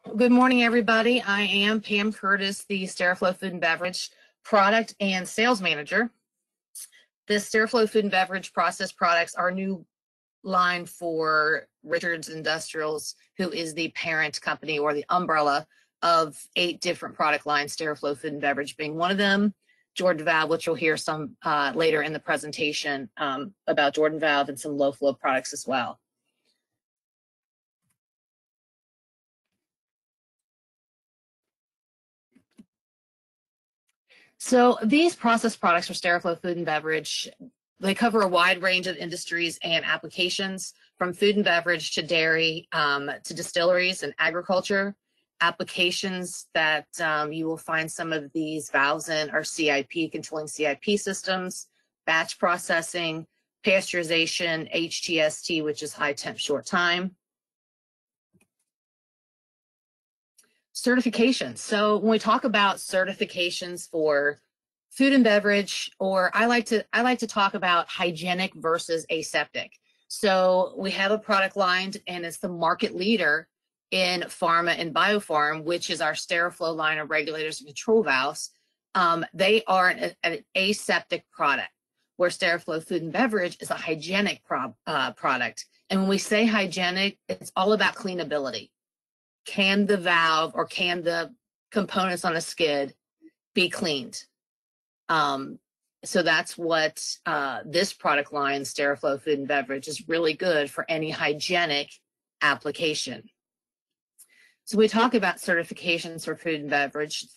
Good morning, everybody. I am Pam Curtis, the Steriflow Food and Beverage Product and Sales Manager. This Steriflow Food and Beverage process products are a new line for Richards Industrials, who is the parent company or the umbrella of 8 different product lines, Steriflow Food and Beverage being one of them. Jordan Valve, which you'll hear some later in the presentation about Jordan Valve, and some low flow products as well. So these process products for Steriflow Food and Beverage, they cover a wide range of industries and applications, from food and beverage to dairy to distilleries and agriculture. Applications that you will find some of these valves in are CIP, controlling CIP systems, batch processing, pasteurization, HTST, which is high temp short time. Certifications. So when we talk about certifications for food and beverage, or I like to talk about hygienic versus aseptic. So we have a product line, and it's the market leader in pharma and biopharm, which is our Steriflow line of regulators and control valves. They are an aseptic product, where Steriflow Food and Beverage is a hygienic product. And when we say hygienic, it's all about cleanability. Can the valve or can the components on a skid be cleaned? So that's what this product line, Steriflow Food and Beverage, is really good for any hygienic application. So we talk about certifications for food and beverage.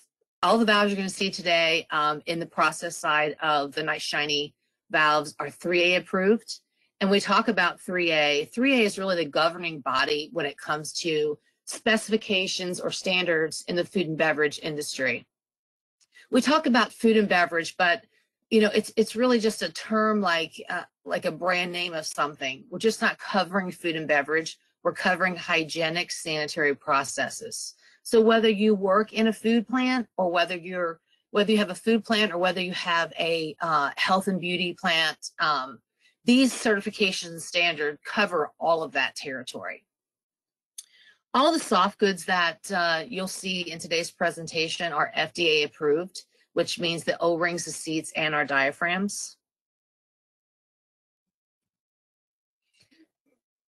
All the valves you're going to see today in the process side of the nice shiny valves are 3A approved. And we talk about 3A. 3A is really the governing body when it comes to specifications or standards in the food and beverage industry. We talk about food and beverage, but you know, it's really just a term like a brand name of something. We're just not covering food and beverage. We're covering hygienic sanitary processes. So whether you work in a food plant, or whether you have a food plant, or whether you have a health and beauty plant, these certification standards cover all of that territory. All the soft goods that you'll see in today's presentation are FDA approved, which means the O-rings, the seats, and our diaphragms.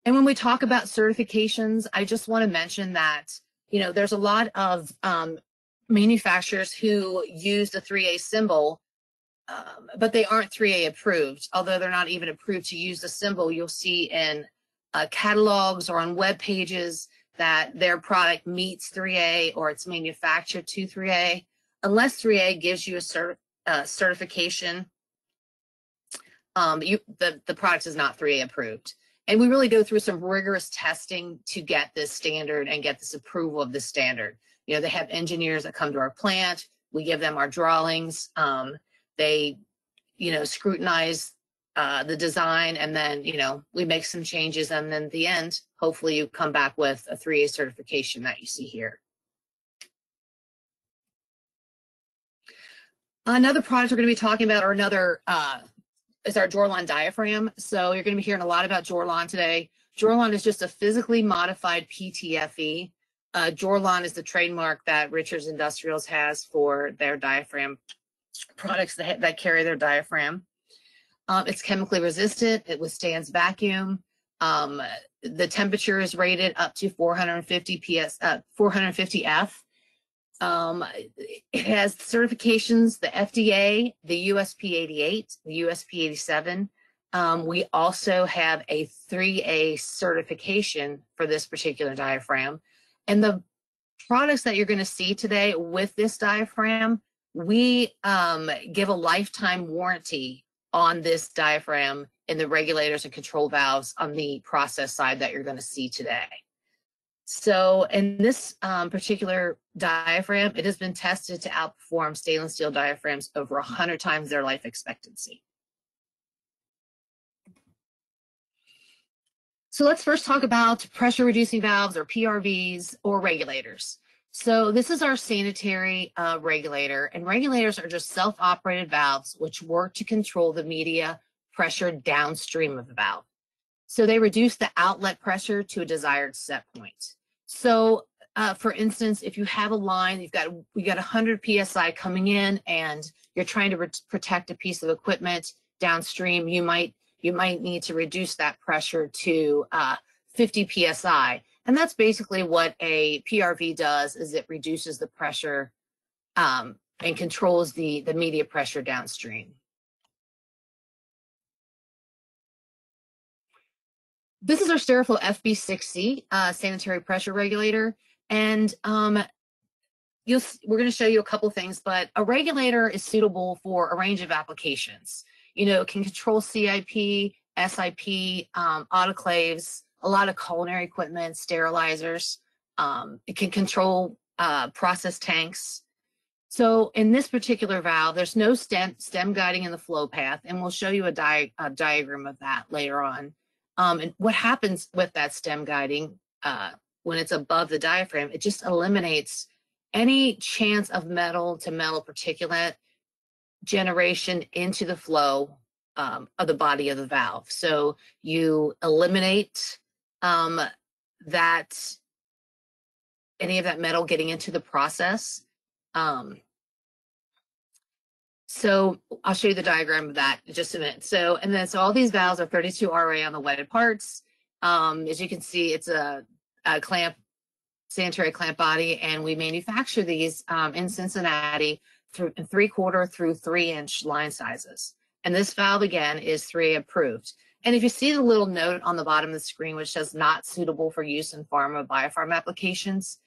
And when we talk about certifications, I just want to mention that, you know, there's a lot of manufacturers who use the 3A symbol, but they aren't 3A approved. Although they're not even approved to use the symbol, you'll see in catalogs or on web pages that their product meets 3A or it's manufactured to 3A. Unless 3A gives you a certification, the product is not 3A approved. And we really go through some rigorous testing to get this standard and get this approval of this standard. You know, they have engineers that come to our plant. We give them our drawings. They, you know, scrutinize the design, and then, you know, we make some changes, and then at the end, hopefully you come back with a 3A certification that you see here. Another product we're going to be talking about, or another, is our Drawline Diaphragm. So you're going to be hearing a lot about Drawline today. Drawline is just a physically modified PTFE. Drawline is the trademark that Richards Industrials has for their diaphragm products that carry their diaphragm. It's chemically resistant. It withstands vacuum. The temperature is rated up to 450 F. It has certifications, the FDA, the USP 88, the USP 87. We also have a 3A certification for this particular diaphragm. And the products that you're going to see today with this diaphragm, we give a lifetime warranty on this diaphragm in the regulators and control valves on the process side that you're going to see today. So in this particular diaphragm, it has been tested to outperform stainless steel diaphragms over 100 times their life expectancy. So let's first talk about pressure reducing valves, or PRVs, or regulators. So this is our sanitary regulator, and regulators are just self-operated valves which work to control the media pressure downstream of the valve. So they reduce the outlet pressure to a desired set point. So for instance, if you have a line, you got 100 psi coming in, and you're trying to protect a piece of equipment downstream, you might need to reduce that pressure to 50 psi, and that's basically what a PRV does. Is it reduces the pressure and controls the media pressure downstream. This is our Steriflow Fb5 sanitary pressure regulator, and we're going to show you a couple things, but a regulator is suitable for a range of applications. You know, it can control CIP, SIP, autoclaves, a lot of culinary equipment, sterilizers. It can control process tanks. So in this particular valve, there's no stem guiding in the flow path, and we'll show you a diagram of that later on. And what happens with that stem guiding when it's above the diaphragm, it just eliminates any chance of metal to metal particulate generation into the flow of the body of the valve. So you eliminate that any of that metal getting into the process. So I'll show you the diagram of that in just a minute. So all these valves are 32 RA on the wetted parts. As you can see, it's a clamp, sanitary clamp body, and we manufacture these in Cincinnati through 3/4 through 3-inch line sizes. And this valve again is 3A approved. And if you see the little note on the bottom of the screen which says not suitable for use in pharma biopharma applications,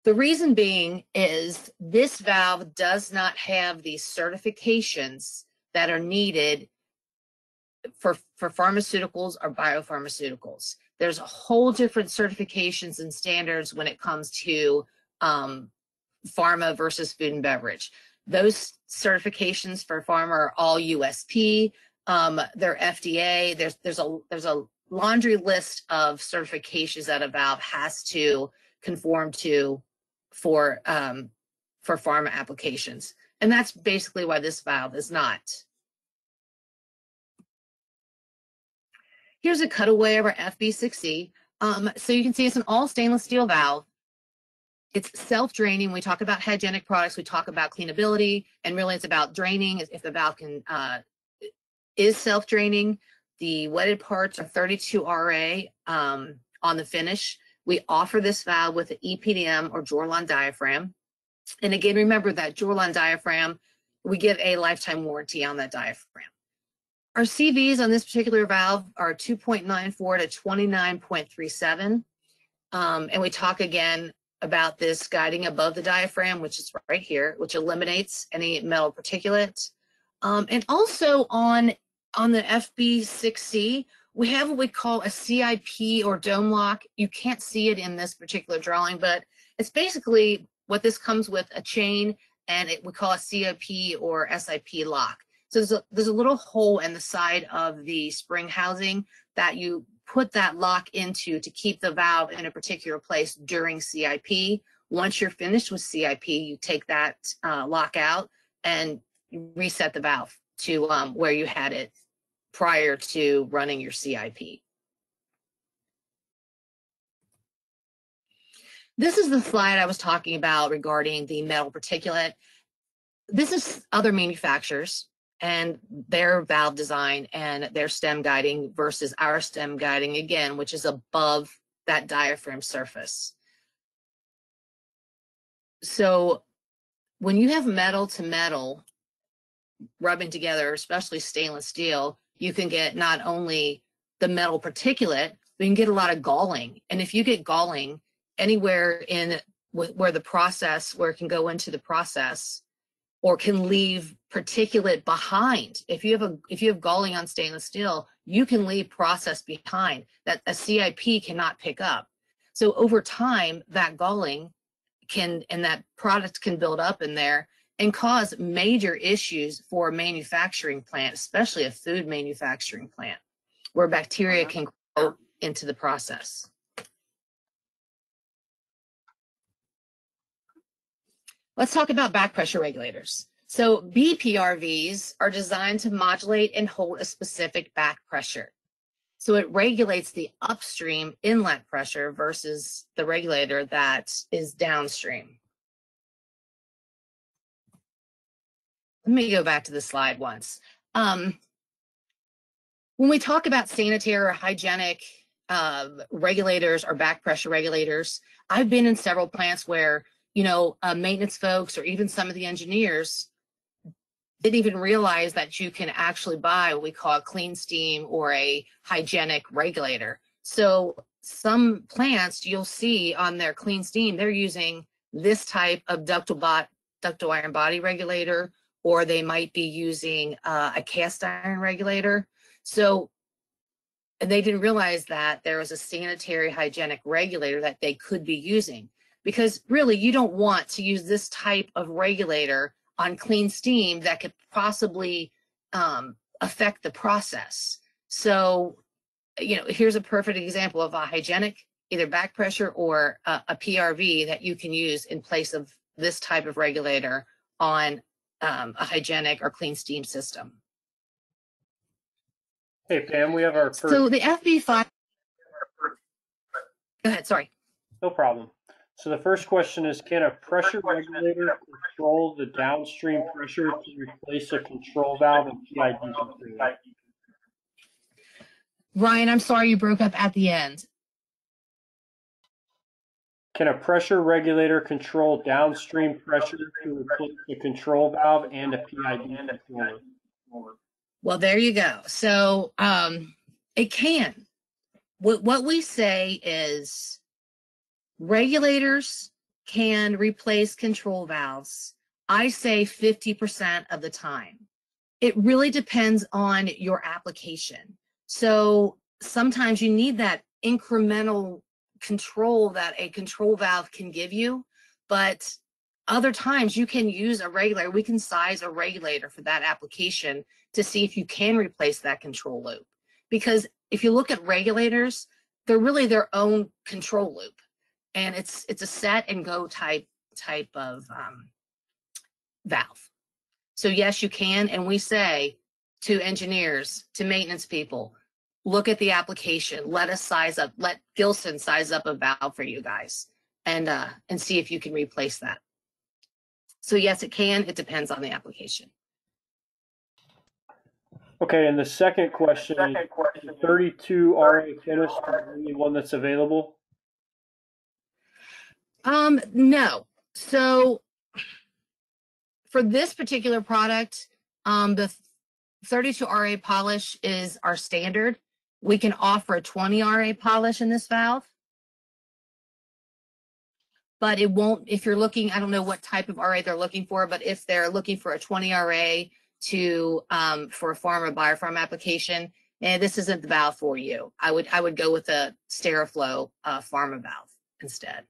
the reason being is this valve does not have these certifications that are needed for pharmaceuticals or biopharmaceuticals. There's a whole different certifications and standards when it comes to pharma versus food and beverage. Those certifications for pharma are all USP. They're FDA. There's a laundry list of certifications that a valve has to conform to for pharma applications, and that's basically why this valve is not. Here's a cutaway of our Fb5. So you can see it's an all stainless steel valve. It's self-draining. We talk about hygienic products, we talk about cleanability, and really it's about draining. If the valve is self-draining, the wetted parts are 32 RA on the finish. We offer this valve with an EPDM or Drawline Diaphragm. And again, remember that Drawline Diaphragm, we give a lifetime warranty on that diaphragm. Our CVs on this particular valve are 2.94 to 29.37. And we talk again about this guiding above the diaphragm, which is right here, which eliminates any metal particulate. And also on the Fb5, we have what we call a CIP or dome lock. You can't see it in this particular drawing, but it's basically what this comes with, a chain, and we call a CIP or SIP lock. So there's a little hole in the side of the spring housing that you put that lock into to keep the valve in a particular place during CIP. Once you're finished with CIP, you take that lock out and reset the valve to where you had it prior to running your CIP. This is the slide I was talking about regarding the metal particulate. This is other manufacturers and their valve design and their stem guiding versus our stem guiding, again, which is above that diaphragm surface. So when you have metal to metal rubbing together, especially stainless steel, you can get not only the metal particulate, but you can get a lot of galling. And if you get galling anywhere in where the process, where it can go into the process or can leave particulate behind, if you have galling on stainless steel, you can leave process behind that a CIP cannot pick up. So over time, that galling and that product can build up in there and cause major issues for a manufacturing plant, especially a food manufacturing plant, where bacteria can grow into the process. Let's talk about back pressure regulators. So BPRVs are designed to modulate and hold a specific back pressure. So it regulates the upstream inlet pressure versus the regulator that is downstream. Let me go back to the slide once. When we talk about sanitary or hygienic regulators or back pressure regulators, I've been in several plants where, you know, maintenance folks or even some of the engineers didn't even realize that you can actually buy what we call a clean steam or a hygienic regulator. So some plants you'll see on their clean steam, they're using this type of ductile iron body regulator, or they might be using a cast iron regulator. So they didn't realize that there was a sanitary hygienic regulator that they could be using, because really you don't want to use this type of regulator on clean steam that could possibly affect the process. So, you know, here's a perfect example of a hygienic, either back pressure or a PRV that you can use in place of this type of regulator on a hygienic or clean steam system. Hey, Pam, we have our first... So the Fb5... Go ahead, sorry. No problem. So the first question is, can a pressure regulator control the downstream pressure to replace a control valve and PID controller? Ryan, I'm sorry you broke up at the end. Can a pressure regulator control downstream pressure to replace a control valve and a PID controller? Well, there you go. So it can. What we say is regulators can replace control valves. I say 50% of the time. It really depends on your application. So sometimes you need that incremental control that a control valve can give you, but other times you can use a regulator. We can size a regulator for that application to see if you can replace that control loop. Because if you look at regulators, they're really their own control loop, and it's a set and go type of valve. So yes, you can, and we say to engineers, to maintenance people, look at the application. Let us size up. Let Gilson size up a valve for you guys, and see if you can replace that. So yes, it can. It depends on the application. Okay, and the second question is, the 32 RA finish is the only one that's available? No. So for this particular product, the 32 RA polish is our standard. We can offer a 20 RA polish in this valve, but it won't, if you're looking, I don't know what type of RA they're looking for, but if they're looking for a 20 RA to for a farm or biopharm application, and this isn't the valve for you. I would go with a Steriflow pharma valve instead.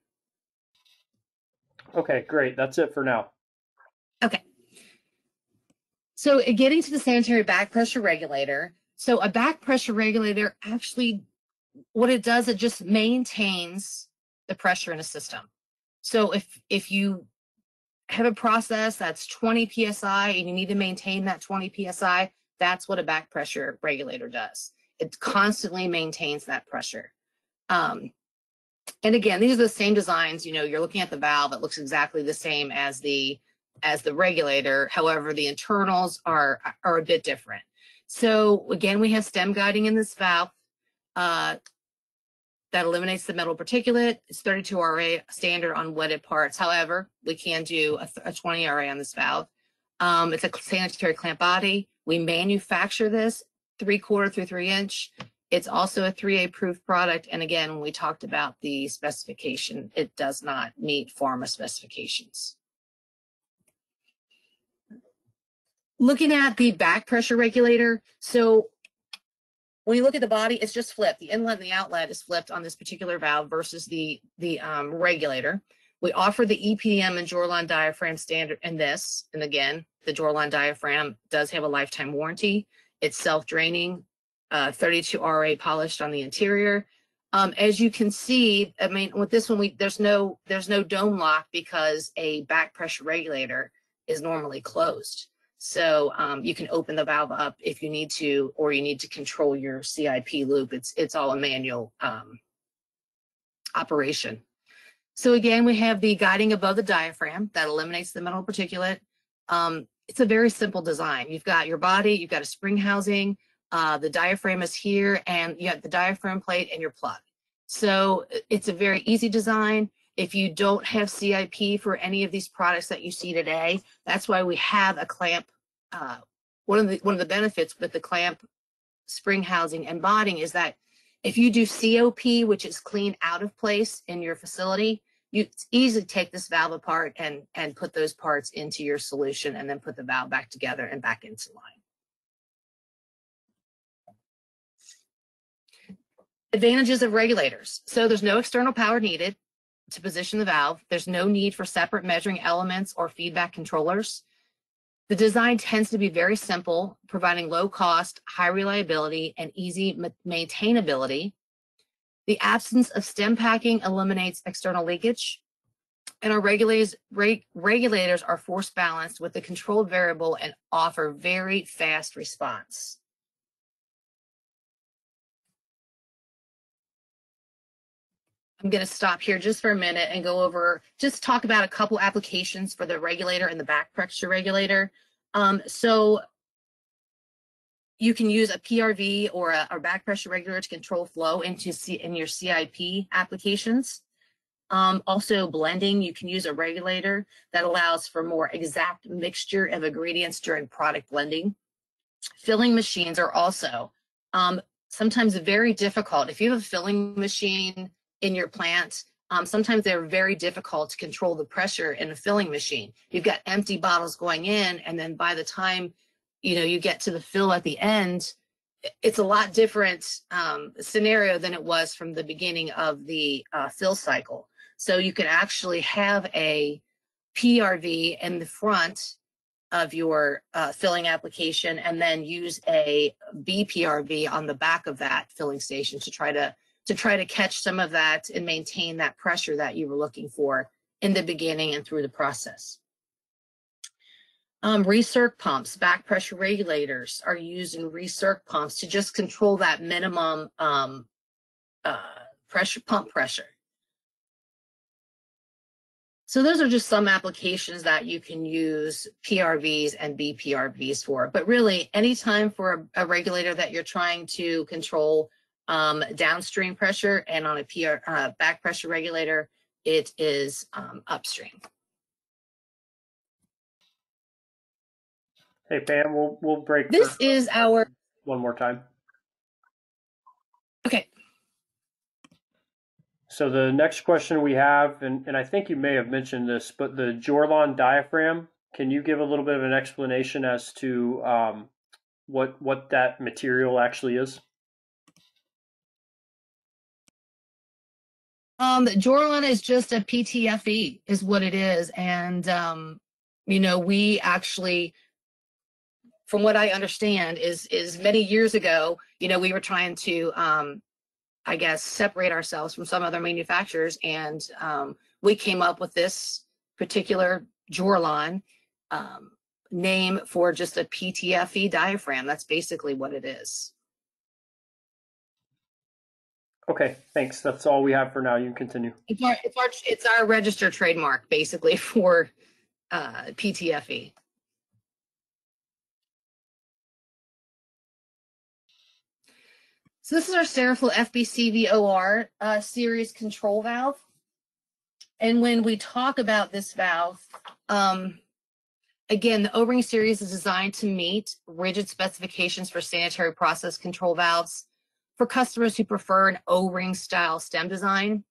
Okay, great. That's it for now. Okay. So getting to the sanitary back pressure regulator. So a back pressure regulator, actually what it does, it just maintains the pressure in a system. So if you have a process that's 20 PSI and you need to maintain that 20 PSI, that's what a back pressure regulator does. It constantly maintains that pressure. And again, these are the same designs. You know, you're looking at the valve, it looks exactly the same as the regulator. However, the internals are a bit different. So again, we have stem guiding in this valve that eliminates the metal particulate. It's 32 RA standard on wetted parts. However, we can do a 20 RA on this valve. It's a sanitary clamp body. We manufacture this 3/4 through 3 inch. It's also a 3A proof product. And again, when we talked about the specification, it does not meet pharma specifications. Looking at the back pressure regulator, so when you look at the body, it's just flipped. The inlet and the outlet is flipped on this particular valve versus the regulator. We offer the EPDM and Drawline Diaphragm standard in this. And again, the Drawline Diaphragm does have a lifetime warranty. It's self-draining, 32 RA polished on the interior. As you can see, I mean, with this one, there's no dome lock because a back pressure regulator is normally closed. So you can open the valve up if you need to, or you need to control your CIP loop. It's all a manual operation. So again, we have the guiding above the diaphragm that eliminates the metal particulate. It's a very simple design. You've got your body, you've got a spring housing, the diaphragm is here, and you have the diaphragm plate and your plug. So it's a very easy design. If you don't have CIP for any of these products that you see today, that's why we have a clamp. One of the benefits with the clamp, spring housing, and botting is that if you do COP, which is clean out of place in your facility, you easily take this valve apart and put those parts into your solution and then put the valve back together and back into line. Advantages of regulators. So there's no external power needed to position the valve. There's no need for separate measuring elements or feedback controllers. The design tends to be very simple, providing low cost, high reliability, and easy maintainability. The absence of stem packing eliminates external leakage, and our regulators are force balanced with the controlled variable and offer very fast response. I'm going to stop here just for a minute and go over, just talk about a couple applications for the regulator and the back pressure regulator. So you can use a PRV or a back pressure regulator to control flow in your CIP applications. Also blending, you can use a regulator that allows for more exact mixture of ingredients during product blending. Filling machines are also sometimes very difficult. If you have a filling machine in your plant, sometimes they're very difficult to control the pressure in a filling machine. You've got empty bottles going in, and then by the time you get to the fill at the end, it's a lot different scenario than it was from the beginning of the fill cycle. So you can actually have a PRV in the front of your filling application, and then use a BPRV on the back of that filling station to try to catch some of that and maintain that pressure that you were looking for in the beginning and through the process. Recirc pumps, back pressure regulators are used in recirc pumps to just control that minimum pump pressure. So those are just some applications that you can use PRVs and BPRVs for. But really, anytime for a regulator that you're trying to control downstream pressure, and on a back pressure regulator, it is upstream. Hey Pam, we'll break. This is our one more time. Okay. So the next question we have, and I think you may have mentioned this, but the Drawline Diaphragm, can you give a little bit of an explanation as to what that material actually is? Drawline is just a PTFE is what it is. And, we actually, from what I understand, is many years ago, we were trying to, I guess, separate ourselves from some other manufacturers. And we came up with this particular Drawline name for just a PTFE diaphragm. That's basically what it is. Okay, thanks. That's all we have for now. You can continue. It's our registered trademark, basically, for PTFE. So this is our Steriflow FB5 series control valve. And when we talk about this valve, again, the O-ring series is designed to meet rigid specifications for sanitary process control valves for customers who prefer an O-ring style stem design.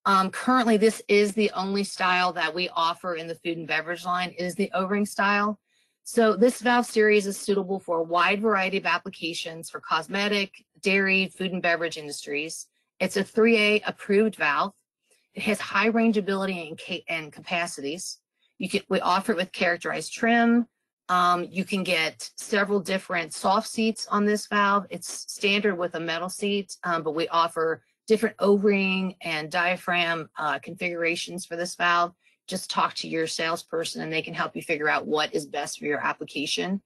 Currently, this is the only style that we offer in the food and beverage line, is the O-ring style. So this valve series is suitable for a wide variety of applications for cosmetic, dairy, food and beverage industries. It's a 3A approved valve. It has high rangeability and capacities. We offer it with characterized trim. You can get several different soft seats on this valve. It's standard with a metal seat, but we offer different O-ring and diaphragm configurations for this valve. just talk to your salesperson and they can help you figure out what is best for your application.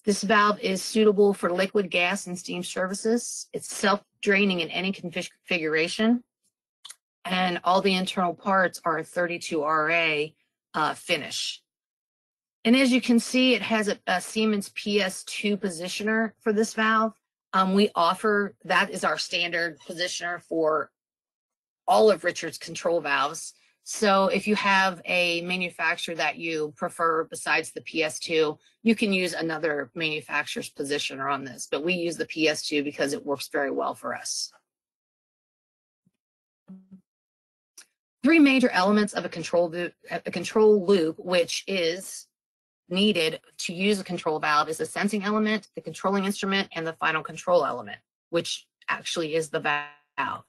This valve is suitable for liquid, gas, and steam services. It's self-draining in any configuration, and all the internal parts are 32RA finish. And as you can see, it has a Siemens PS2 positioner for this valve. We offer, that is our standard positioner for all of Richard's control valves. So if you have a manufacturer that you prefer besides the PS2, you can use another manufacturer's positioner on this, but we use the PS2 because it works very well for us. Three major elements of a control loop, which is needed to use a control valve, is the sensing element, the controlling instrument, and the final control element, which actually is the valve.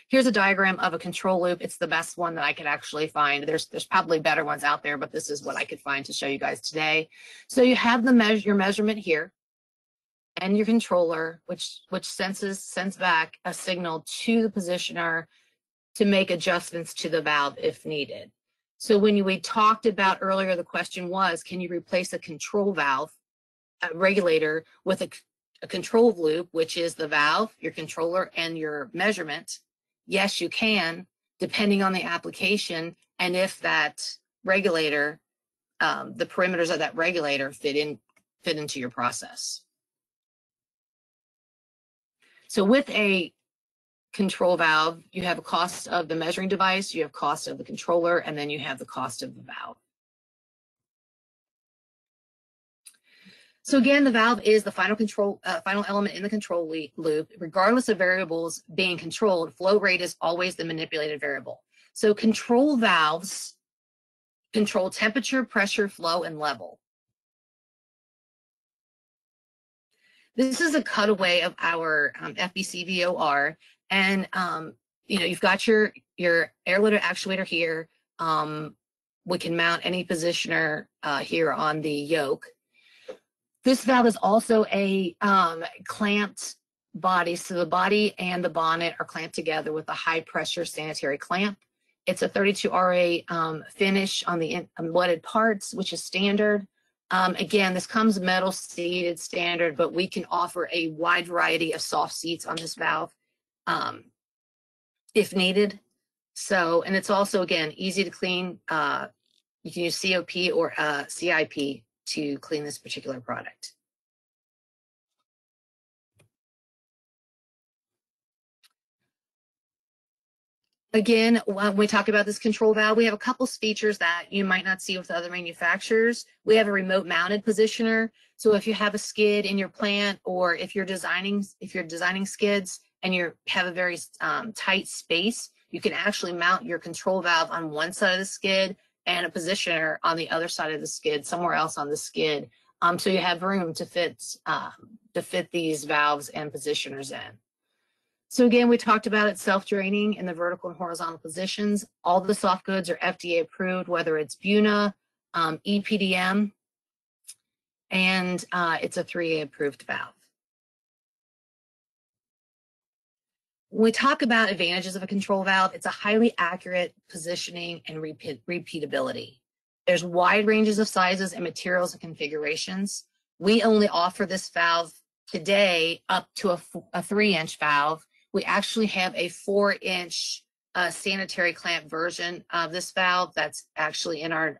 Here's a diagram of a control loop. It's the best one that I could actually find. There's probably better ones out there, but this is what I could find to show you guys today. So you have the your measurement here and your controller, which sends back a signal to the positioner to make adjustments to the valve if needed. So when we talked about earlier, the question was, can you replace a control valve, a regulator, with a control loop, which is the valve, your controller, and your measurement? Yes, you can, depending on the application and if that regulator, the parameters of that regulator fit into your process. So with a control valve, you have a cost of the measuring device, you have cost of the controller, and then you have the cost of the valve. So again, the valve is the final element in the control loop. Regardless of variables being controlled, flow rate is always the manipulated variable. So control valves control temperature, pressure, flow, and level. This is a cutaway of our FBC VOR, and you've got your air-loaded actuator here. We can mount any positioner here on the yoke. This valve is also a clamped body, so the body and the bonnet are clamped together with a high-pressure sanitary clamp. It's a 32RA finish on the unleaded parts, which is standard. Again, this comes metal seated standard, but we can offer a wide variety of soft seats on this valve if needed. So, and it's also, again, easy to clean. You can use COP or CIP to clean this particular product. Again, when we talk about this control valve, we have a couple features that you might not see with other manufacturers. We have a remote mounted positioner. So if you have a skid in your plant, or if you're designing skids and you have a very tight space, you can actually mount your control valve on one side of the skid and a positioner on the other side of the skid, somewhere else on the skid. So you have room to fit these valves and positioners in. So again, we talked about it self-draining in the vertical and horizontal positions. All the soft goods are FDA approved, whether it's BUNA, EPDM, and it's a 3A approved valve. When we talk about advantages of a control valve, it's a highly accurate positioning and repeatability. There's wide ranges of sizes and materials and configurations. We only offer this valve today up to a 3-inch valve. We actually have a 4-inch sanitary clamp version of this valve that's actually in our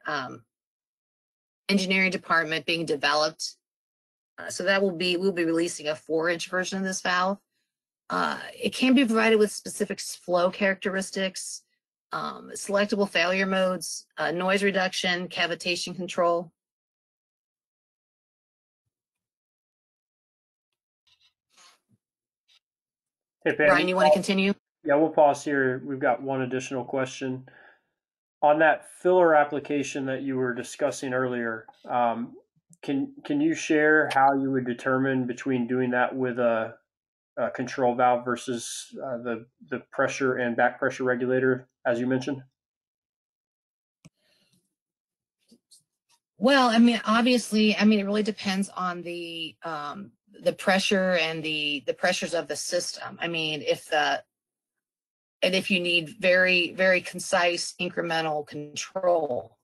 engineering department being developed. So that we'll be releasing a 4-inch version of this valve. It can be provided with specific flow characteristics, selectable failure modes, noise reduction, cavitation control. Hey, Pam, Brian, you want to continue? Yeah, we'll pause here. We've got one additional question. On that filler application that you were discussing earlier, can you share how you would determine between doing that with a control valve versus the pressure and back pressure regulator, as you mentioned? Well, I mean, obviously, I mean, it really depends on the pressure and the pressures of the system. I mean, if and if you need very, very concise incremental control.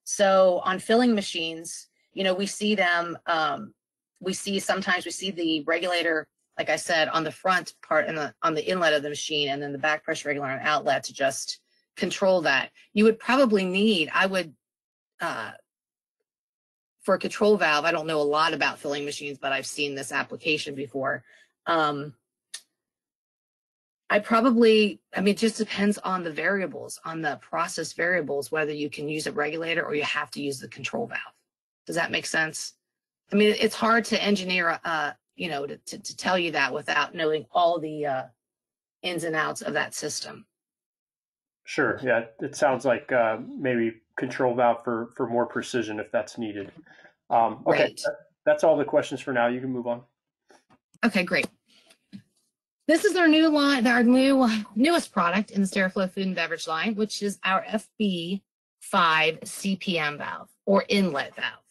So on filling machines, you know, we see them, sometimes we see the regulator, like I said, on the front part and on the inlet of the machine, and then the back pressure regulator and outlet to just control that. You would probably need, for a control valve, I don't know a lot about filling machines, but I've seen this application before. I mean, it just depends on the variables, on the process variables, whether you can use a regulator or you have to use the control valve. Does that make sense? I mean, it's hard to engineer, you know, to tell you that without knowing all the ins and outs of that system. Sure. Yeah, it sounds like maybe control valve for more precision if that's needed. Okay, Right. That's all the questions for now. You can move on. Okay, great. This is our new line, our newest product in the Steriflow food and beverage line, which is our Fb5 Cpm valve, or inlet valve,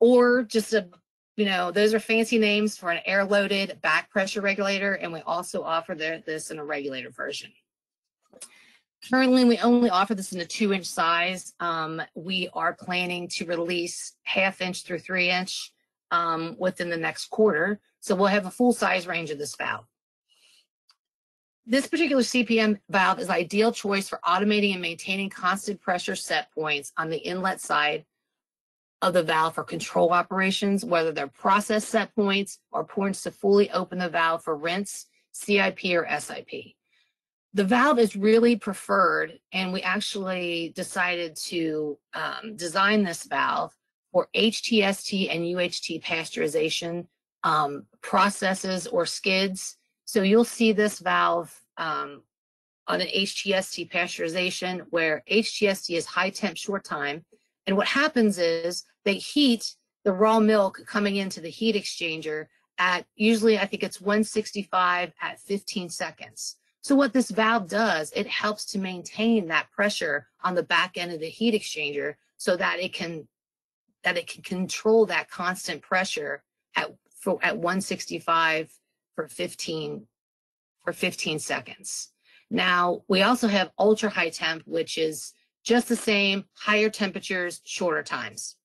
or just a, you know, those are fancy names for an air-loaded back pressure regulator, and we also offer this in a regulator version. Currently, we only offer this in a 2-inch size. We are planning to release 1/2 inch through 3 inch within the next quarter, so we'll have a full size range of this valve. This particular CPM valve is an ideal choice for automating and maintaining constant pressure set points on the inlet side of the valve for control operations, whether they're process set points or points to fully open the valve for rinse, CIP, or SIP. The valve is really preferred, and we actually decided to design this valve for HTST and UHT pasteurization processes or skids. So you'll see this valve on an HTST pasteurization, where HTST is high temp short time. And what happens is they heat the raw milk coming into the heat exchanger at, usually I think it's 165 at 15 seconds. So what this valve does, it helps to maintain that pressure on the back end of the heat exchanger so that it can control that constant pressure at 165 for 15 seconds. Now, we also have ultra high temp, which is just the same, higher temperatures, shorter times.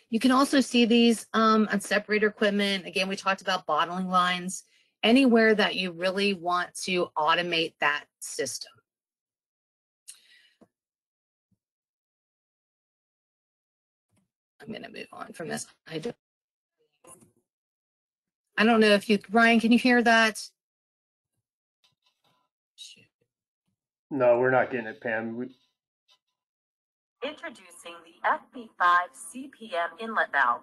You can also see these on separator equipment. Again, we talked about bottling lines, anywhere that you really want to automate that system. I'm going to move on from this. I don't know if you, Brian, can you hear that? No, we're not getting it, Pam. Introducing the Fb5 Cpm Inlet Valve.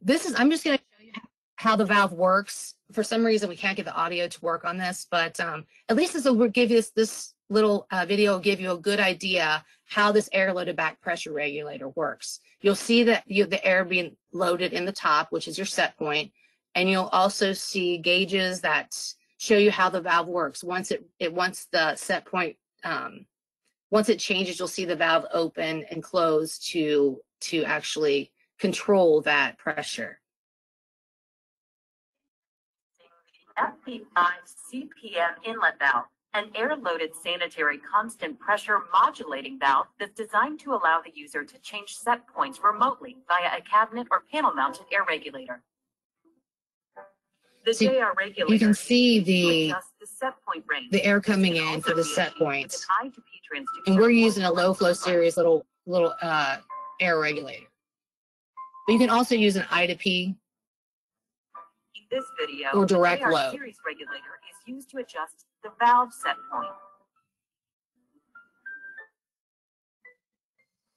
This is, I'm just going to show you how the valve works. For some reason, we can't get the audio to work on this, but at least this will give you this little video will give you a good idea how this air-loaded back pressure regulator works. You'll see that the air being loaded in the top, which is your set point, and you'll also see gauges that show you how the valve works. Once the set point, once it changes, you'll see the valve open and close to actually control that pressure. Fb5 Cpm Inlet Valve, an air-loaded sanitary constant pressure modulating valve that's designed to allow the user to change set points remotely via a cabinet or panel-mounted air regulator. The JR regulator, you can see the set point range. The air coming in for the set points, and we're using a low flow series little air regulator. But you can also use an I to P. In this video, or direct the JR load. series regulator is used to adjust the valve set point.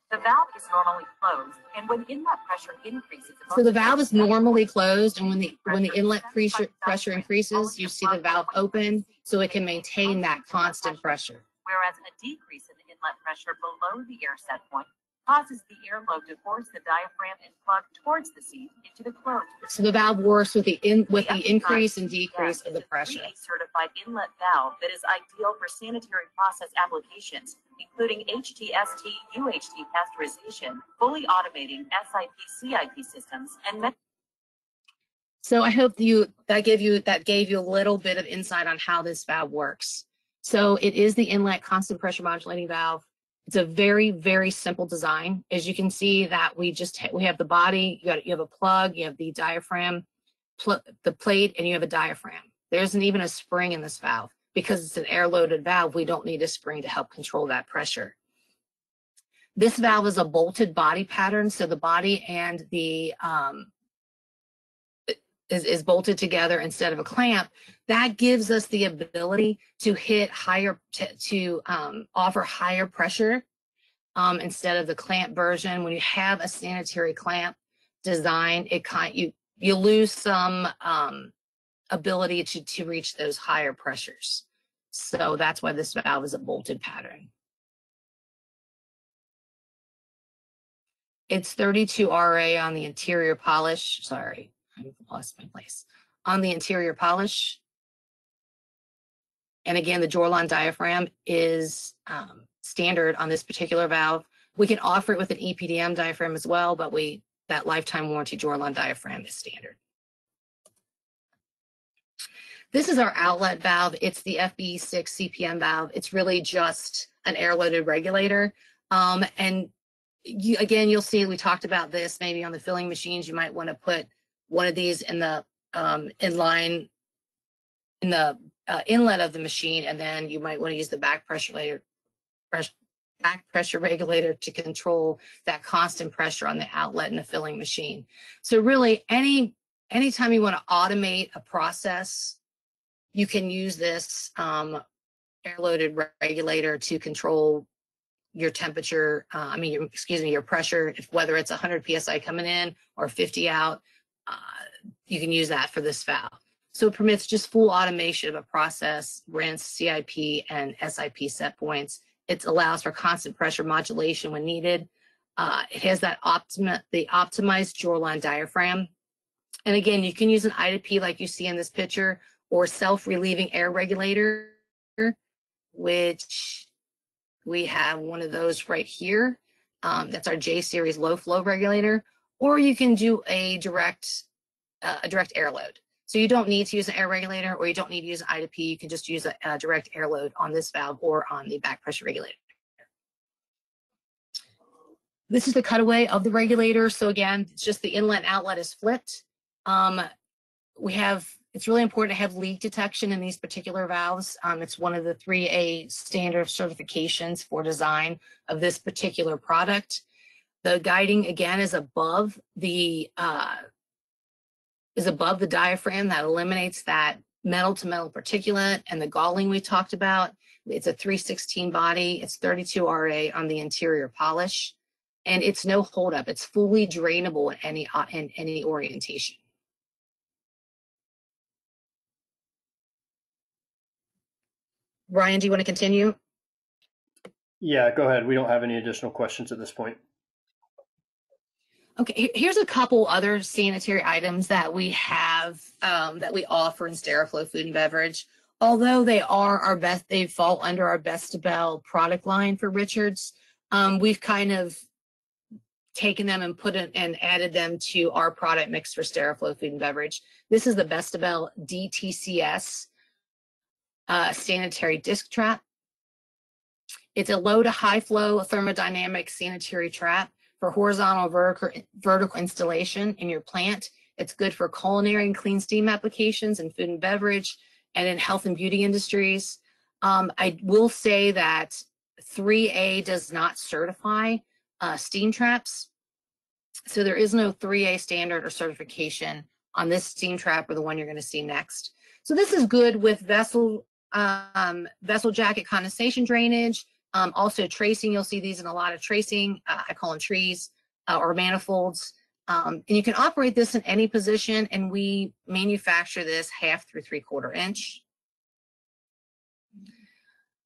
The valve is normally closed, and when inlet pressure increases, so the valve is normally closed, and when the inlet pressure increases, you see the valve open so it can maintain that constant pressure. Whereas a decrease in the inlet pressure below the air set point causes the airflow to force the diaphragm and plug towards the seat into the closed. So the valve works with the increase and decrease of the pressure. A certified inlet valve that is ideal for sanitary process applications, including HTST, UHT pasteurization, fully automating SIP, CIP systems, and so I hope that gave you a little bit of insight on how this valve works. So it is the inlet constant pressure modulating valve. It's a very, very simple design. As you can see that we have the body, you have a plug, you have the diaphragm, the plate, and you have a diaphragm. There isn't even a spring in this valve. Because it's an air-loaded valve, we don't need a spring to help control that pressure. This valve is a bolted body pattern, so the body and the is bolted together instead of a clamp. That gives us the ability to hit higher, to offer higher pressure instead of the clamp version. When you have a sanitary clamp design, you lose some ability to reach those higher pressures. So that's why this valve is a bolted pattern. It's 32 RA on the interior polish. Sorry, I lost my place. On the interior polish. And again, the Drawline diaphragm is standard on this particular valve. We can offer it with an EPDM diaphragm as well, but that lifetime warranty Drawline diaphragm is standard. This is our outlet valve. It's the Fb5 Cpm valve. It's really just an air-loaded regulator. And you'll see, we talked about this maybe on the filling machines. You might want to put one of these in the inlet of the machine, and then you might want to use the back pressure regulator to control that constant pressure on the outlet in the filling machine. So really, anytime you want to automate a process, you can use this air-loaded regulator to control your temperature, your pressure, whether it's 100 PSI coming in or 50 out, you can use that for this valve. So it permits just full automation of a process, rinse, CIP, and SIP set points. It allows for constant pressure modulation when needed. It has that the optimized Drawline diaphragm. And again, you can use an I2P like you see in this picture, or self-relieving air regulator, which we have one of those right here. That's our J series low flow regulator, or you can do a direct air load. So you don't need to use an air regulator, or you don't need to use an I2P. You can just use a direct air load on this valve or on the back pressure regulator. This is the cutaway of the regulator. So again, it's just the inlet and outlet is flipped. It's really important to have leak detection in these particular valves. It's one of the 3A standard certifications for design of this particular product. The guiding again is above the diaphragm. That eliminates that metal to metal particulate and the galling we talked about. It's a 316 body. It's 32 RA on the interior polish, and it's no holdup. It's fully drainable in any orientation. Ryan, do you want to continue? Yeah, go ahead. We don't have any additional questions at this point. Okay, here's a couple other sanitary items that we have that we offer in Steriflow Food and Beverage. Although they fall under our Bestibel product line for Richards, we've kind of taken them and added them to our product mix for Steriflow Food and Beverage. This is the Bestibel DTCS sanitary disc trap. It's a low to high flow thermodynamic sanitary trap for horizontal vertical installation in your plant. It's good for culinary and clean steam applications in food and beverage and in health and beauty industries. I will say that 3A does not certify steam traps. So there is no 3A standard or certification on this steam trap or the one you're going to see next. So this is good with vessel jacket condensation drainage. Also tracing, you'll see these in a lot of tracing. I call them trees or manifolds. And you can operate this in any position, and we manufacture this 1/2 through 3/4 inch.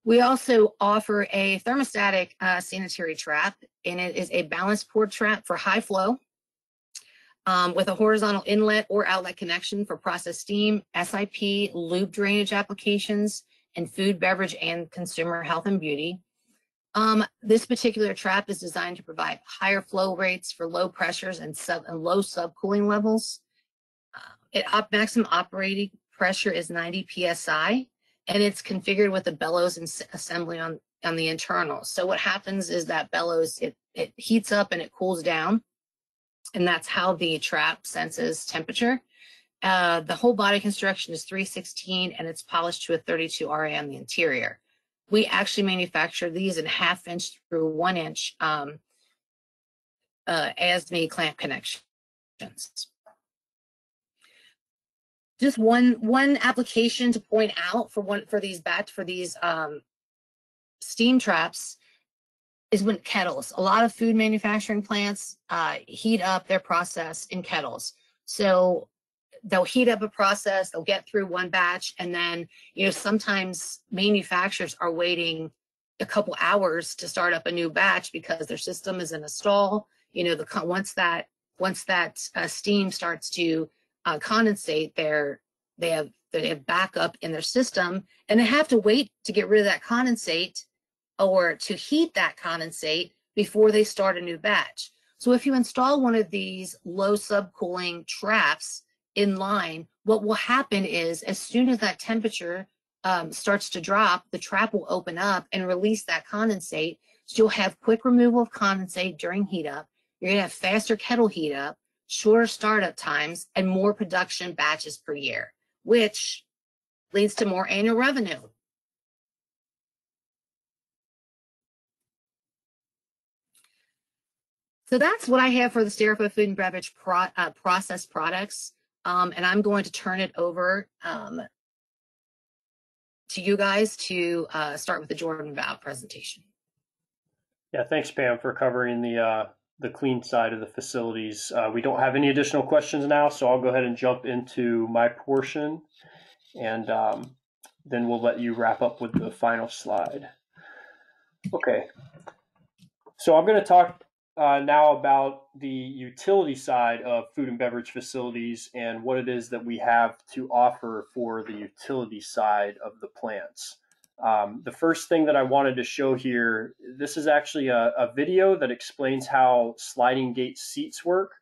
We also offer a thermostatic sanitary trap, and it is a balanced port trap for high flow with a horizontal inlet or outlet connection for process steam, SIP, loop drainage applications, and food, beverage, and consumer health and beauty. This particular trap is designed to provide higher flow rates for low pressures and low subcooling levels. Maximum operating pressure is 90 PSI, and it's configured with a bellows assembly on the internal. So what happens is that bellows, it heats up and it cools down, and that's how the trap senses temperature. The whole body construction is 316 and it's polished to a 32 RA on the interior. We actually manufacture these in 1/2 inch through 1 inch ASME clamp connections. Just one application to point out for these steam traps is when kettles. A lot of food manufacturing plants heat up their process in kettles. So they'll heat up a process, they'll get through one batch, and then, you know, sometimes manufacturers are waiting a couple hours to start up a new batch because their system is in a stall. You know, once that steam starts to condensate, they have backup in their system, and they have to wait to get rid of that condensate or to heat that condensate before they start a new batch. So if you install one of these low subcooling traps in line, what will happen is as soon as that temperature starts to drop, the trap will open up and release that condensate. So you'll have quick removal of condensate during heat up. You're going to have faster kettle heat up, shorter startup times, and more production batches per year, which leads to more annual revenue. So that's what I have for the Steriflow food and beverage process products. And I'm going to turn it over to you guys to start with the Jordan valve presentation. Yeah, thanks, Pam, for covering the clean side of the facilities. We don't have any additional questions now, so I'll go ahead and jump into my portion, and then we'll let you wrap up with the final slide. Okay, so I'm going to talk now about the utility side of food and beverage facilities and what it is that we have to offer for the utility side of the plants. The first thing that I wanted to show here, this is actually a video that explains how sliding gate seats work.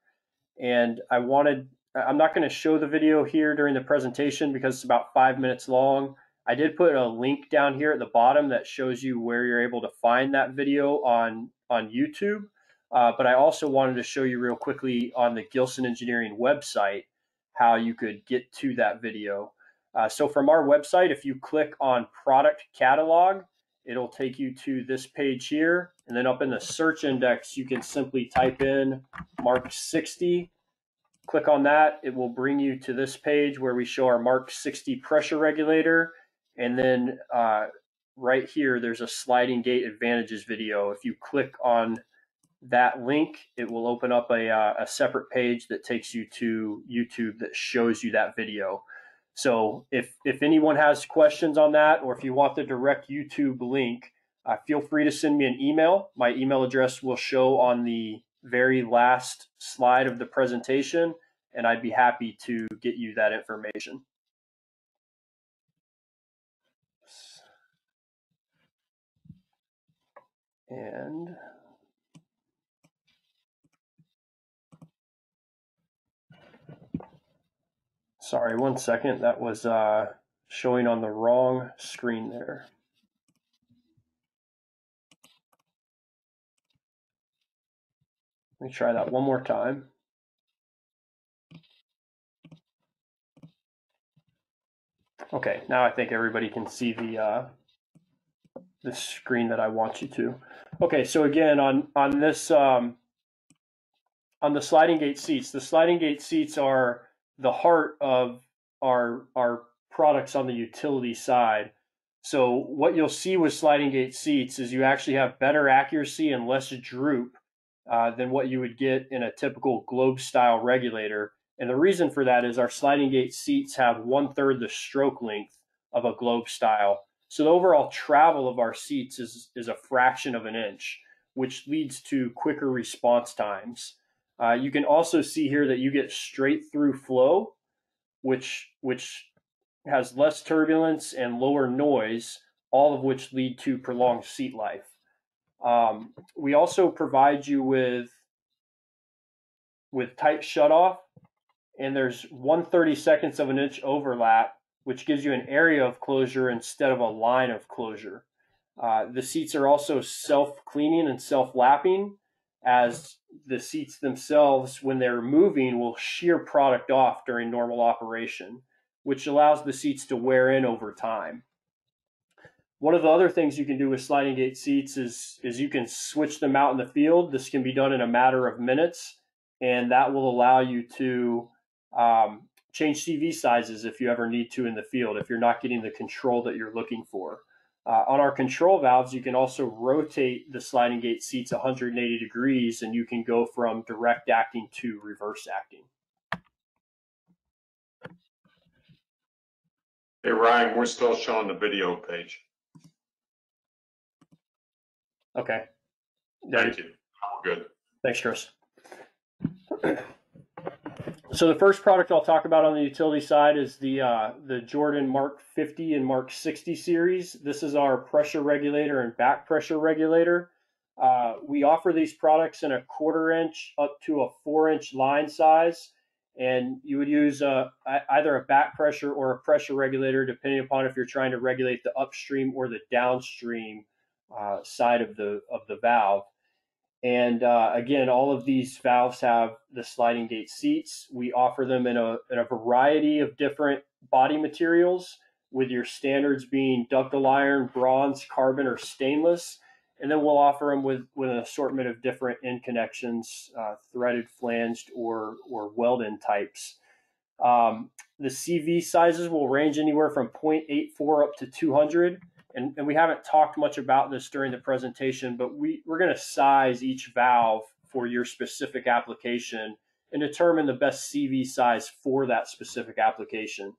And I'm not going to show the video here during the presentation because it's about 5 minutes long. I did put a link down here at the bottom that shows you where you're able to find that video on YouTube. But I also wanted to show you real quickly on the Gilson Engineering website how you could get to that video. So from our website, if you click on Product Catalog, it'll take you to this page here. And then up in the search index, you can simply type in Mark 60. Click on that. It will bring you to this page where we show our Mark 60 pressure regulator. And then right here, there's a sliding gate advantages video. If you click on that link, it will open up a separate page that takes you to YouTube that shows you that video. So if anyone has questions on that, or if you want the direct YouTube link, feel free to send me an email. My email address will show on the very last slide of the presentation, and I'd be happy to get you that information. And sorry, 1 second. That was showing on the wrong screen there. Let me try that one more time. Okay, now I think everybody can see the screen that I want you to. Okay, so again, on this on the sliding gate seats, the sliding gate seats are the heart of our products on the utility side. So what you'll see with sliding gate seats is you actually have better accuracy and less droop than what you would get in a typical globe style regulator. And the reason for that is our sliding gate seats have 1/3 the stroke length of a globe style. So the overall travel of our seats is a fraction of an inch, which leads to quicker response times. You can also see here that you get straight through flow, which has less turbulence and lower noise, all of which lead to prolonged seat life. We also provide you with tight shutoff, and there's 1/32 of an inch overlap which gives you an area of closure instead of a line of closure. The seats are also self-cleaning and self-lapping, as the seats themselves, when they're moving, will shear product off during normal operation, which allows the seats to wear in over time. One of the other things you can do with sliding gate seats is you can switch them out in the field. This can be done in a matter of minutes, and that will allow you to change CV sizes if you ever need to in the field, if you're not getting the control that you're looking for. On our control valves, you can also rotate the sliding gate seats 180 degrees, and you can go from direct acting to reverse acting. Hey, Ryan, we're still showing the video page. Okay. Thank you. Good. Thanks, Chris. So the first product I'll talk about on the utility side is the Jordan Mark 50 and Mark 60 series. This is our pressure regulator and back pressure regulator. We offer these products in a 1/4 inch up to a 4-inch line size, and you would use either a back pressure or a pressure regulator, depending upon if you're trying to regulate the upstream or the downstream side of the valve. And again, all of these valves have the sliding gate seats. We offer them in a variety of different body materials, with your standards being ductile iron, bronze, carbon, or stainless. And then we'll offer them with an assortment of different end connections, threaded, flanged, or weld-in types. The CV sizes will range anywhere from 0.84 up to 200. And we haven't talked much about this during the presentation, but we're going to size each valve for your specific application and determine the best CV size for that specific application.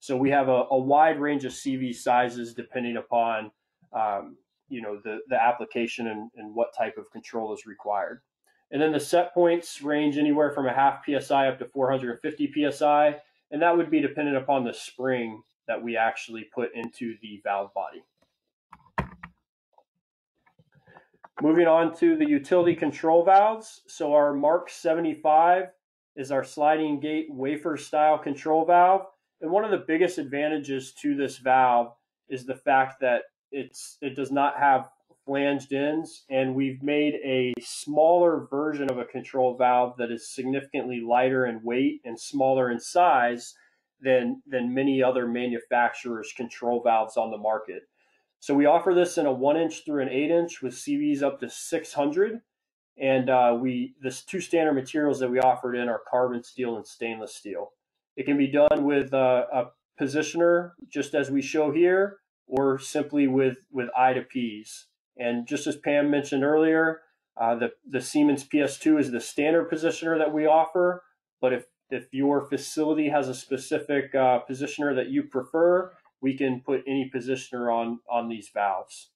So we have a wide range of CV sizes depending upon the application and what type of control is required. And then the set points range anywhere from 0.5 psi up to 450 psi, and that would be dependent upon the spring that we actually put into the valve body. Moving on to the utility control valves. So our Mark 75 is our sliding gate wafer style control valve. And one of the biggest advantages to this valve is the fact that it does not have flanged ends, and we've made a smaller version of a control valve that is significantly lighter in weight and smaller in size than many other manufacturers' control valves on the market. So we offer this in a 1-inch through an 8-inch with CVs up to 600, and the 2 standard materials that we offered in are carbon steel and stainless steel. It can be done with a positioner, just as we show here, or simply with eye to P's. And just as Pam mentioned earlier, the Siemens PS2 is the standard positioner that we offer, but if your facility has a specific positioner that you prefer, we can put any positioner on these valves.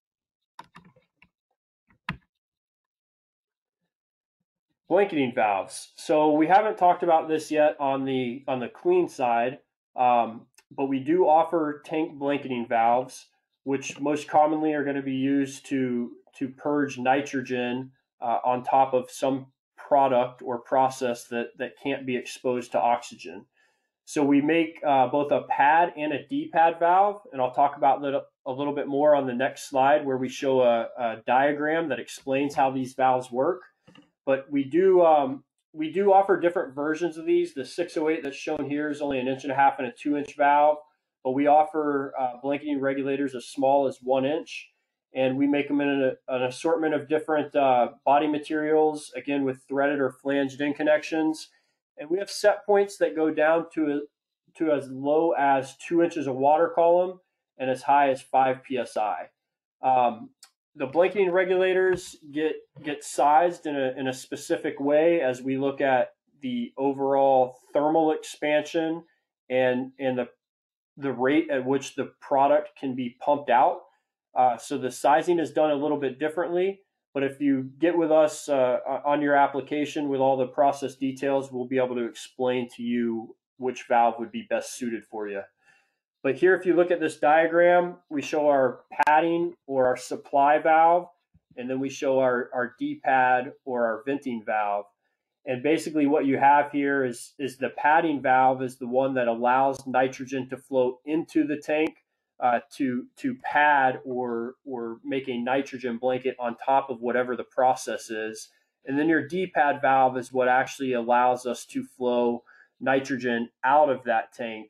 Blanketing valves. So we haven't talked about this yet on the clean side, but we do offer tank blanketing valves, which most commonly are going to be used to purge nitrogen on top of some product or process that can't be exposed to oxygen. So we make both a pad and a D-pad valve, and I'll talk about that a little bit more on the next slide, where we show a diagram that explains how these valves work. But we do offer different versions of these. The 608 that's shown here is only 1.5 inches and a 2-inch valve, but we offer blanketing regulators as small as 1 inch, and we make them in an assortment of different body materials, again with threaded or flanged end connections. And we have set points that go down to as low as 2 inches of water column and as high as 5 psi. The blanketing regulators get sized in a specific way as we look at the overall thermal expansion and the rate at which the product can be pumped out. So the sizing is done a little bit differently. But if you get with us on your application with all the process details, we'll be able to explain to you which valve would be best suited for you. But here, if you look at this diagram, we show our padding or our supply valve, and then we show our D-pad or our venting valve. And basically what you have here is the padding valve is the one that allows nitrogen to flow into the tank to pad or make a nitrogen blanket on top of whatever the process is. And then your D-pad valve is what actually allows us to flow nitrogen out of that tank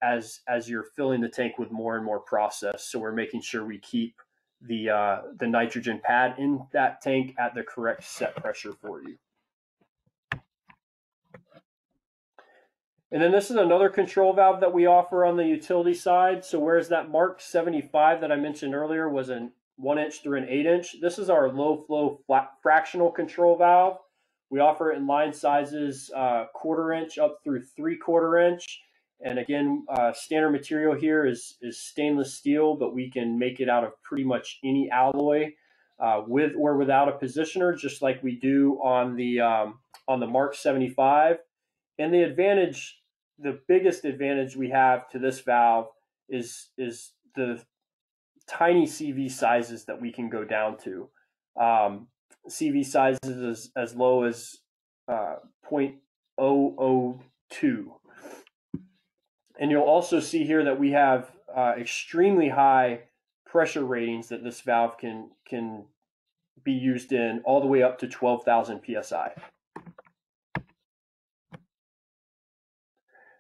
as you're filling the tank with more and more process. So we're making sure we keep the nitrogen pad in that tank at the correct set pressure for you. And then this is another control valve that we offer on the utility side. So whereas that Mark 75 that I mentioned earlier was a 1-inch through an 8-inch, this is our low flow fractional control valve. We offer it in line sizes 1/4 inch up through 3/4 inch. And again, standard material here is stainless steel, but we can make it out of pretty much any alloy with or without a positioner, just like we do on the Mark 75. And the biggest advantage we have to this valve is the tiny CV sizes that we can go down to. CV sizes as low as 0.002. And you'll also see here that we have extremely high pressure ratings that this valve can be used in, all the way up to 12,000 PSI.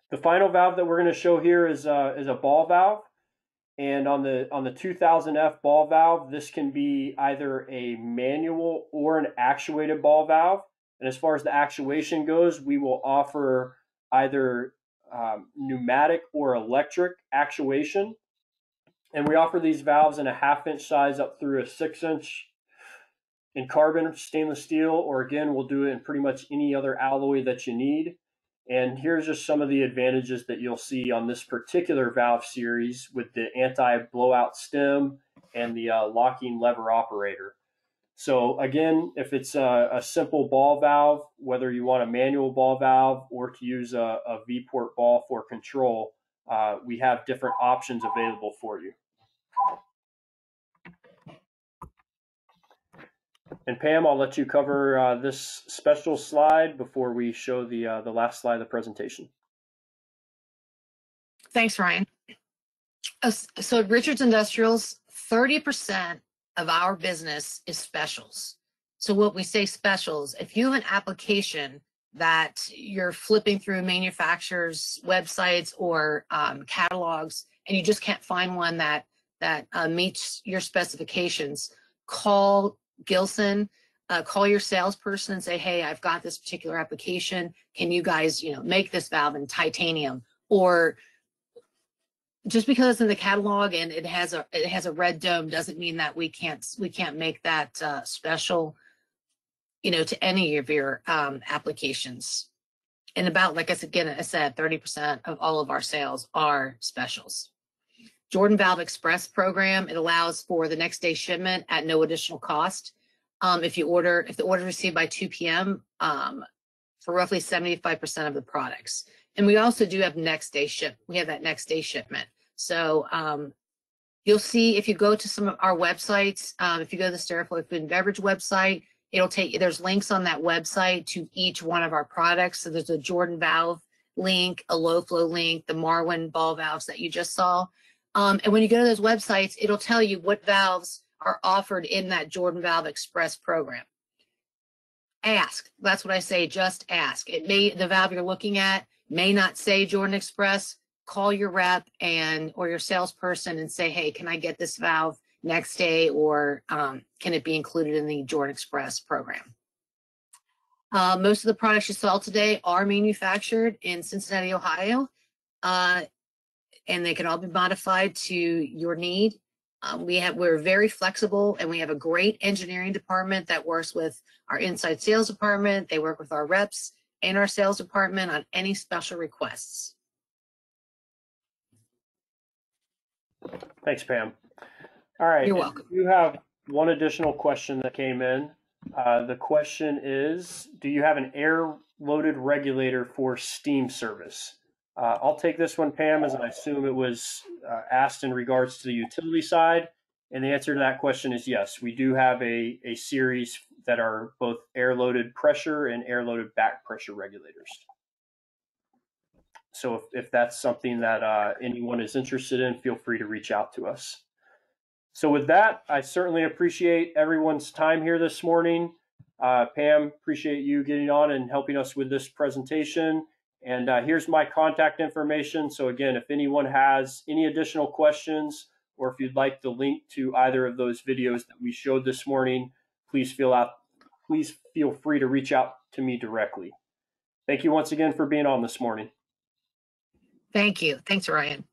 The final valve that we're going to show here is a ball valve. And on the 2000F ball valve, this can be either a manual or an actuated ball valve. And as far as the actuation goes, we will offer either pneumatic or electric actuation. And we offer these valves in a 1/2 inch size up through a 6-inch in carbon stainless steel, or again, we'll do it in pretty much any other alloy that you need. And here's just some of the advantages that you'll see on this particular valve series with the anti-blowout stem and the locking lever operator. So again, if it's a simple ball valve, whether you want a manual ball valve or to use a V-port ball for control, we have different options available for you. And Pam, I'll let you cover this special slide before we show the last slide of the presentation. Thanks, Ryan. So at Richards Industrials, 30% of our business is specials. So what we say specials, if you have an application that you're flipping through manufacturers' websites or catalogs, and you just can't find one that meets your specifications, call Gilson, call your salesperson and say, hey, I've got this particular application. Can you guys, make this valve in titanium? Or just because it's in the catalog and it has a red dome doesn't mean that we can't make that special, to any of your applications. And about, like I said, 30% of all of our sales are specials. Jordan Valve Express program, it allows for the next day shipment at no additional cost. If the order is received by 2 p.m. For roughly 75% of the products. And we also do have next day ship. We have that next day shipment. So you'll see if you go to some of our websites, if you go to the Steriflow Food and Beverage website, it'll take you, there's links on that website to each one of our products. So there's a Jordan Valve link, a low flow link, the Marwin ball valves that you just saw. And when you go to those websites, it'll tell you what valves are offered in that Jordan Valve Express program. Ask. That's what I say. Just ask. The valve you're looking at may not say Jordan Express. Call your rep or your salesperson and say, hey, can I get this valve next day, or can it be included in the Jordan Express program? Most of the products you saw today are manufactured in Cincinnati, Ohio, and they can all be modified to your need. We're very flexible, and we have a great engineering department that works with our inside sales department. They work with our reps and our sales department on any special requests. Thanks, Pam. All right. You're welcome. You have one additional question that came in. The question is, do you have an air-loaded regulator for steam service? I'll take this one, Pam, as I assume it was asked in regards to the utility side. And the answer to that question is yes. We do have a series that are both air-loaded pressure and air-loaded back pressure regulators. So if that's something that anyone is interested in, feel free to reach out to us. So with that, I certainly appreciate everyone's time here this morning. Pam, appreciate you getting on and helping us with this presentation. And here's my contact information. So again, if anyone has any additional questions, or if you'd like the link to either of those videos that we showed this morning, please feel free to reach out to me directly. Thank you once again for being on this morning. Thank you. Thanks, Ryan.